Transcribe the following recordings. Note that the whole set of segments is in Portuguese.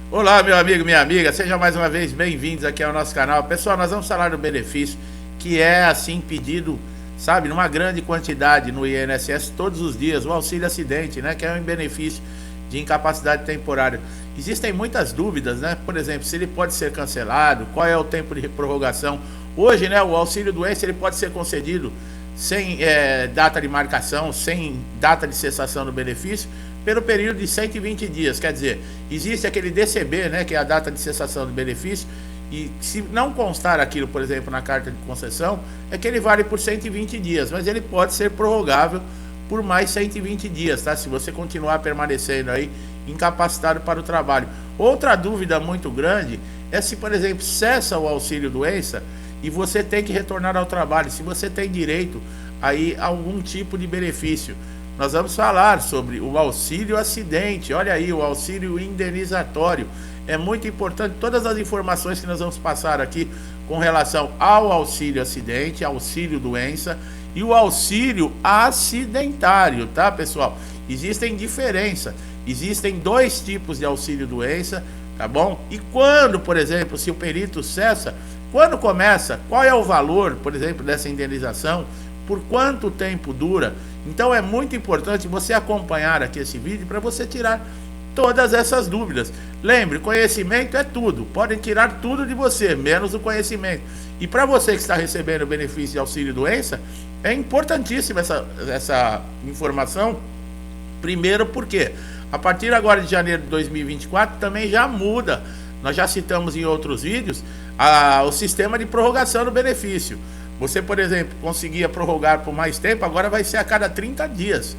Olá, meu amigo, minha amiga, sejam mais uma vez bem-vindos aqui ao nosso canal. Pessoal, nós vamos falar do benefício que é assim pedido, sabe, numa grande quantidade no INSS todos os dias, o auxílio acidente, né, que é um benefício de incapacidade temporária. Existem muitas dúvidas, né? Por exemplo, se ele pode ser cancelado, qual é o tempo de prorrogação. Hoje, né, o auxílio doença ele pode ser concedido sem data de marcação, sem data de cessação do benefício, pelo período de 120 dias. Quer dizer, existe aquele DCB, né, que é a data de cessação do benefício, e se não constar aquilo, por exemplo, na carta de concessão, é que ele vale por 120 dias, mas ele pode ser prorrogável por mais 120 dias, tá? Se você continuar permanecendo aí incapacitado para o trabalho. Outra dúvida muito grande é se, por exemplo, cessa o auxílio doença e você tem que retornar ao trabalho, se você tem direito aí a algum tipo de benefício. Nós vamos falar sobre o auxílio acidente, olha aí, o auxílio indenizatório. É muito importante todas as informações que nós vamos passar aqui com relação ao auxílio acidente, auxílio doença e o auxílio acidentário, tá, pessoal? Existem diferenças, existem dois tipos de auxílio doença, tá bom? E quando, por exemplo, se o perito cessa, quando começa, qual é o valor, por exemplo, dessa indenização, por quanto tempo dura? Então é muito importante você acompanhar aqui esse vídeo para você tirar todas essas dúvidas. Lembre, conhecimento é tudo, podem tirar tudo de você, menos o conhecimento. E para você que está recebendo o benefício de auxílio doença, é importantíssima essa informação, primeiro porque a partir agora de janeiro de 2024 também já muda, nós já citamos em outros vídeos, o sistema de prorrogação do benefício. Você, por exemplo, conseguia prorrogar por mais tempo, agora vai ser a cada 30 dias.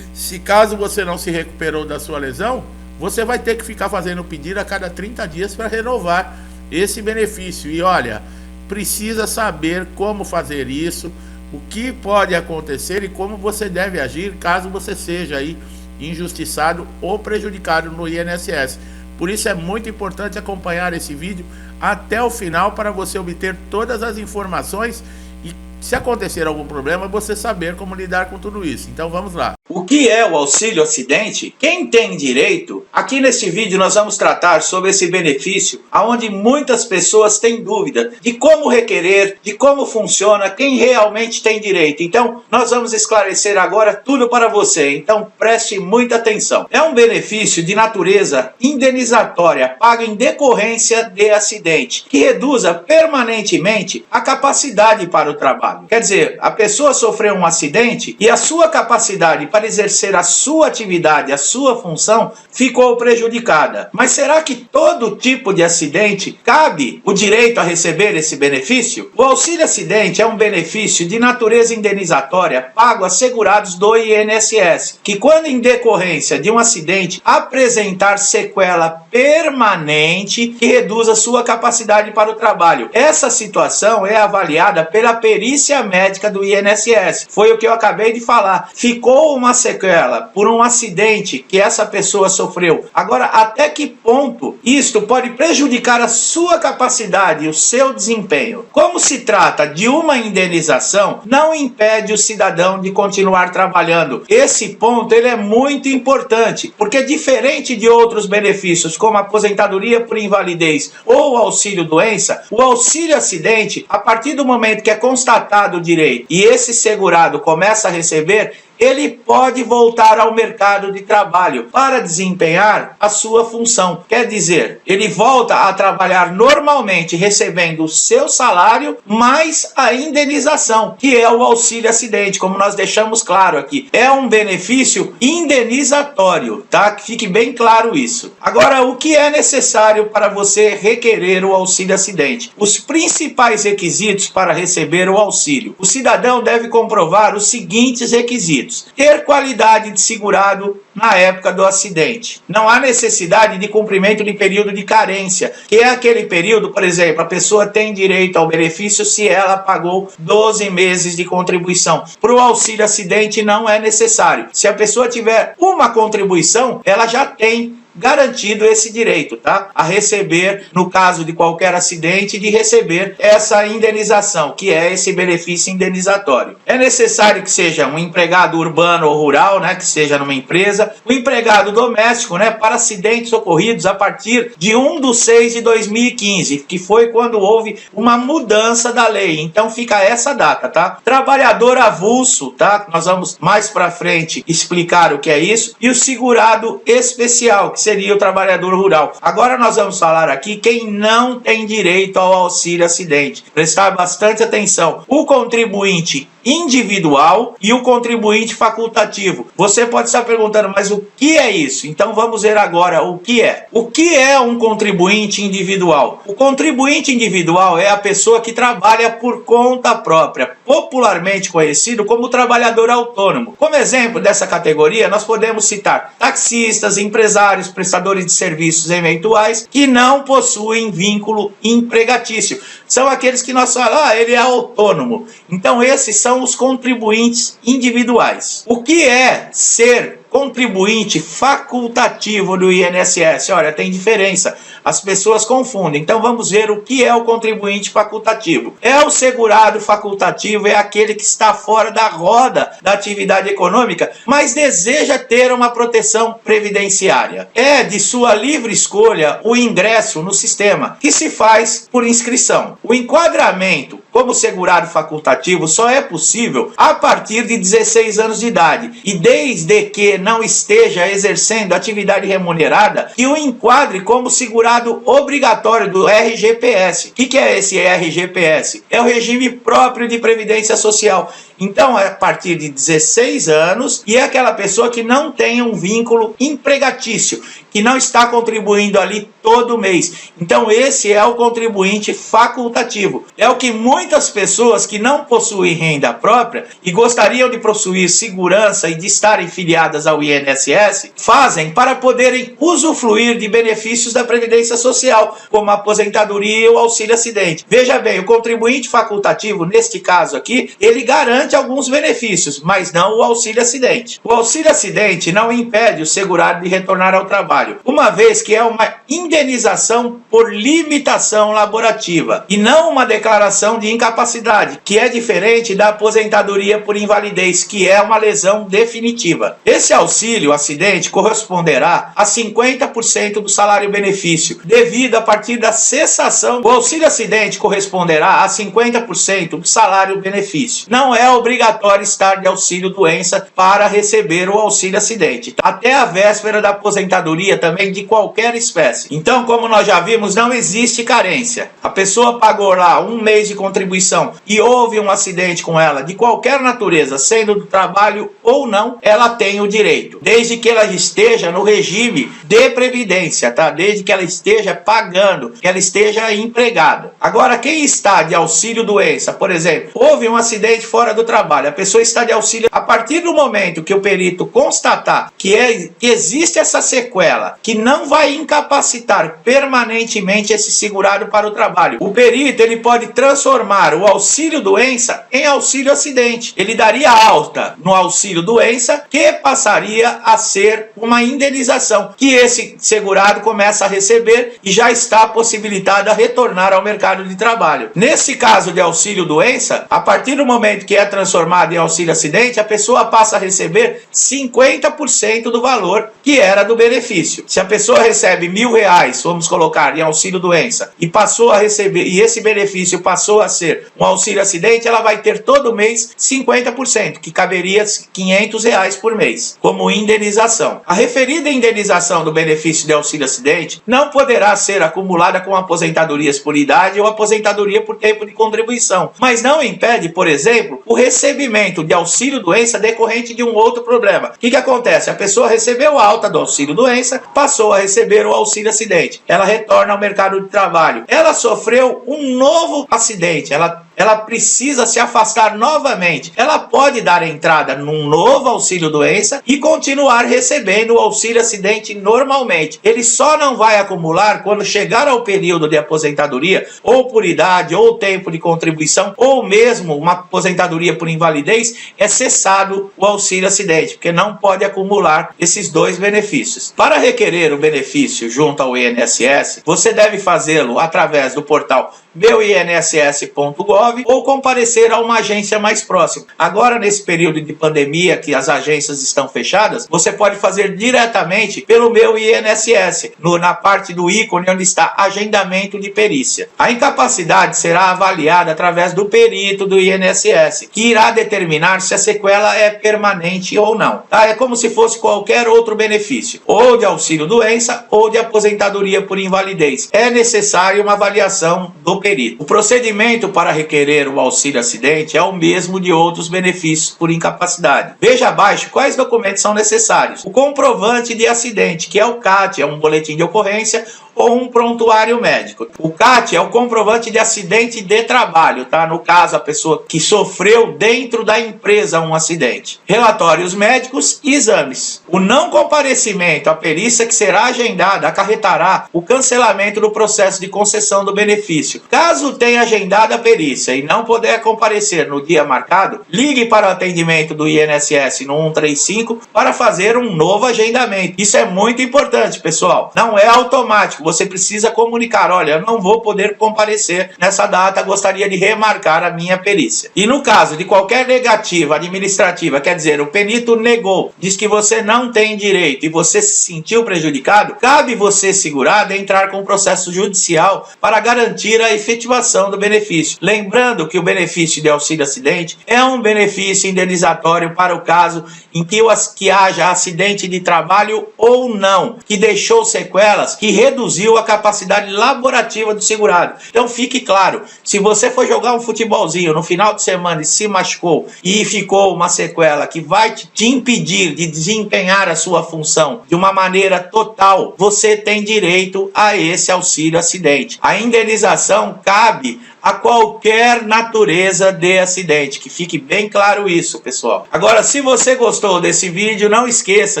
Se caso você não se recuperou da sua lesão, você vai ter que ficar fazendo pedido a cada 30 dias para renovar esse benefício. E olha, precisa saber como fazer isso, o que pode acontecer e como você deve agir caso você seja aí injustiçado ou prejudicado no INSS. Por isso é muito importante acompanhar esse vídeo até o final para você obter todas as informações e, se acontecer algum problema, você saber como lidar com tudo isso. Então vamos lá. O que é o auxílio acidente? Quem tem direito? Aqui nesse vídeo nós vamos tratar sobre esse benefício, onde muitas pessoas têm dúvida de como requerer, de como funciona, quem realmente tem direito. Então nós vamos esclarecer agora tudo para você, então preste muita atenção. É um benefício de natureza indenizatória, pago em decorrência de acidente, que reduza permanentemente a capacidade para o trabalho. Quer dizer, a pessoa sofreu um acidente e a sua capacidade para exercer a sua atividade, a sua função, ficou prejudicada. Mas será que todo tipo de acidente cabe o direito a receber esse benefício? O auxílio acidente é um benefício de natureza indenizatória pago a segurados do INSS, que quando em decorrência de um acidente apresentar sequela permanente que reduza sua capacidade para o trabalho. Essa situação é avaliada pela perícia médica do INSS. Foi o que eu acabei de falar. Ficou uma sequela por um acidente que essa pessoa sofreu. Agora, até que ponto isto pode prejudicar a sua capacidade e o seu desempenho? Como se trata de uma indenização, não impede o cidadão de continuar trabalhando. Esse ponto ele é muito importante, porque diferente de outros benefícios, como a aposentadoria por invalidez ou o auxílio doença, o auxílio acidente, a partir do momento que é constatado o direito e esse segurado começa a receber, ele pode voltar ao mercado de trabalho para desempenhar a sua função. Quer dizer, ele volta a trabalhar normalmente, recebendo o seu salário mais a indenização, que é o auxílio acidente, como nós deixamos claro aqui. É um benefício indenizatório, tá? Que fique bem claro isso. Agora, o que é necessário para você requerer o auxílio acidente? Os principais requisitos para receber o auxílio. O cidadão deve comprovar os seguintes requisitos: ter qualidade de segurado na época do acidente. Não há necessidade de cumprimento de período de carência, que é aquele período, por exemplo, a pessoa tem direito ao benefício se ela pagou 12 meses de contribuição. Para o auxílio acidente não é necessário. Se a pessoa tiver uma contribuição, ela já tem garantido esse direito, tá? A receber, no caso de qualquer acidente, de receber essa indenização, que é esse benefício indenizatório. É necessário que seja um empregado urbano ou rural, né, que esteja numa empresa, um empregado doméstico, né, para acidentes ocorridos a partir de 1/6/2015, que foi quando houve uma mudança da lei. Então fica essa data, tá? Trabalhador avulso, tá? Nós vamos mais para frente explicar o que é isso. E o segurado especial, que seria o trabalhador rural. Agora nós vamos falar aqui quem não tem direito ao auxílio acidente. Prestar bastante atenção. O contribuinte individual e o contribuinte facultativo. Você pode estar perguntando, mas o que é isso? Então vamos ver agora o que é. O que é um contribuinte individual? O contribuinte individual é a pessoa que trabalha por conta própria, popularmente conhecido como trabalhador autônomo. Como exemplo dessa categoria, nós podemos citar taxistas, empresários, prestadores de serviços eventuais que não possuem vínculo empregatício. São aqueles que nós falamos, ele é autônomo. Então esses são os contribuintes individuais. O que é ser contribuinte facultativo do INSS? Olha, tem diferença. As pessoas confundem. Então vamos ver o que é o contribuinte facultativo. É o segurado facultativo, é aquele que está fora da roda da atividade econômica, mas deseja ter uma proteção previdenciária. É de sua livre escolha o ingresso no sistema, que se faz por inscrição. O enquadramento como segurado facultativo só é possível a partir de 16 anos de idade e desde que não esteja exercendo atividade remunerada e o enquadre como segurado obrigatório do RGPS. O que é esse RGPS? É o regime próprio de previdência social. Então é a partir de 16 anos e é aquela pessoa que não tem um vínculo empregatício, que não está contribuindo ali todo mês. Então esse é o contribuinte facultativo. É o que muitas pessoas que não possuem renda própria e gostariam de possuir segurança e de estarem filiadas ao INSS fazem para poderem usufruir de benefícios da Previdência Social, como a aposentadoria e o auxílio acidente. Veja bem, o contribuinte facultativo, neste caso aqui, ele garante alguns benefícios, mas não o auxílio acidente. O auxílio acidente não impede o segurado de retornar ao trabalho, uma vez que é uma indenização por limitação laborativa e não uma declaração de incapacidade, que é diferente da aposentadoria por invalidez, que é uma lesão definitiva. Esse auxílio acidente corresponderá a 50% do salário-benefício, devido a partir da cessação. O auxílio acidente corresponderá a 50% do salário-benefício. Não é obrigatório estar de auxílio-doença para receber o auxílio-acidente, até a véspera da aposentadoria também de qualquer espécie. Então, como nós já vimos, não existe carência. A pessoa pagou lá um mês de contribuição e houve um acidente com ela, de qualquer natureza, sendo do trabalho ou não, ela tem o direito, desde que ela esteja no regime de previdência, tá? Desde que ela esteja pagando, que ela esteja empregada. Agora, quem está de auxílio-doença, por exemplo, houve um acidente fora do trabalho, a pessoa está de auxílio, a partir do momento que o perito constatar que existe essa sequela, que não vai incapacitar permanentemente esse segurado para o trabalho, o perito ele pode transformar o auxílio-doença em auxílio-acidente. Ele daria alta no auxílio-doença, que passaria a ser uma indenização, que esse segurado começa a receber e já está possibilitado a retornar ao mercado de trabalho. Nesse caso de auxílio-doença, a partir do momento que é transformado em auxílio-acidente, a pessoa passa a receber 50% do valor que era do benefício. Se a pessoa recebe R$1.000, vamos colocar, em auxílio-doença, e passou a receber, e esse benefício passou a ser um auxílio-acidente, ela vai ter todo mês 50%, que caberia R$500 por mês, como indenização. A referida indenização do benefício de auxílio-acidente não poderá ser acumulada com aposentadorias por idade ou aposentadoria por tempo de contribuição, mas não impede, por exemplo, o recebimento de auxílio-doença decorrente de um outro problema. O que acontece? A pessoa recebeu a alta do auxílio-doença, passou a receber o auxílio-acidente. Ela retorna ao mercado de trabalho. Ela sofreu um novo acidente. Ela ela precisa se afastar novamente. Ela pode dar entrada num novo auxílio-doença e continuar recebendo o auxílio-acidente normalmente. Ele só não vai acumular quando chegar ao período de aposentadoria, ou por idade, ou tempo de contribuição, ou mesmo uma aposentadoria por invalidez, é cessado o auxílio-acidente, porque não pode acumular esses dois benefícios. Para requerer o benefício junto ao INSS, você deve fazê-lo através do portal meuinss.gov ou comparecer a uma agência mais próxima. Agora, nesse período de pandemia, que as agências estão fechadas, você pode fazer diretamente pelo Meu INSS, na parte do ícone onde está agendamento de perícia. A incapacidade será avaliada através do perito do INSS, que irá determinar se a sequela é permanente ou não. Tá? É como se fosse qualquer outro benefício, ou de auxílio-doença ou de aposentadoria por invalidez. É necessário uma avaliação do perito. O procedimento para requerer o auxílio-acidente é o mesmo de outros benefícios por incapacidade. Veja abaixo quais documentos são necessários. O comprovante de acidente, que é o CAT, é um boletim de ocorrência ou um prontuário médico. O CAT é o comprovante de acidente de trabalho, tá? No caso, a pessoa que sofreu dentro da empresa um acidente. Relatórios médicos e exames. O não comparecimento à perícia que será agendada acarretará o cancelamento do processo de concessão do benefício. Caso tenha agendado a perícia e não puder comparecer no dia marcado, ligue para o atendimento do INSS no 135 para fazer um novo agendamento. Isso é muito importante, pessoal. Não é automático. Você precisa comunicar, olha, eu não vou poder comparecer nessa data, gostaria de remarcar a minha perícia. E no caso de qualquer negativa administrativa, quer dizer, o perito negou, diz que você não tem direito e você se sentiu prejudicado, cabe você, segurado, entrar com um processo judicial para garantir a efetivação do benefício. Lembrando que o benefício de auxílio-acidente é um benefício indenizatório para o caso em que haja acidente de trabalho ou não, que deixou sequelas, que reduziu a capacidade laborativa do segurado. Então fique claro, se você for jogar um futebolzinho no final de semana e se machucou e ficou uma sequela que vai te impedir de desempenhar a sua função de uma maneira total, você tem direito a esse auxílio-acidente. A indenização cabe a qualquer natureza de acidente, que fique bem claro isso, pessoal. Agora, se você gostou desse vídeo, não esqueça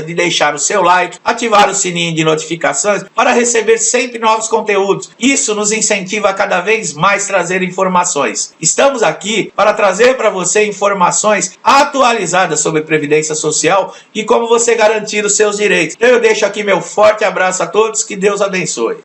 de deixar o seu like, ativar o sininho de notificações para receber sempre novos conteúdos. Isso nos incentiva a cada vez mais trazer informações. Estamos aqui para trazer para você informações atualizadas sobre Previdência Social e como você garantir os seus direitos. Eu deixo aqui meu forte abraço a todos, que Deus abençoe.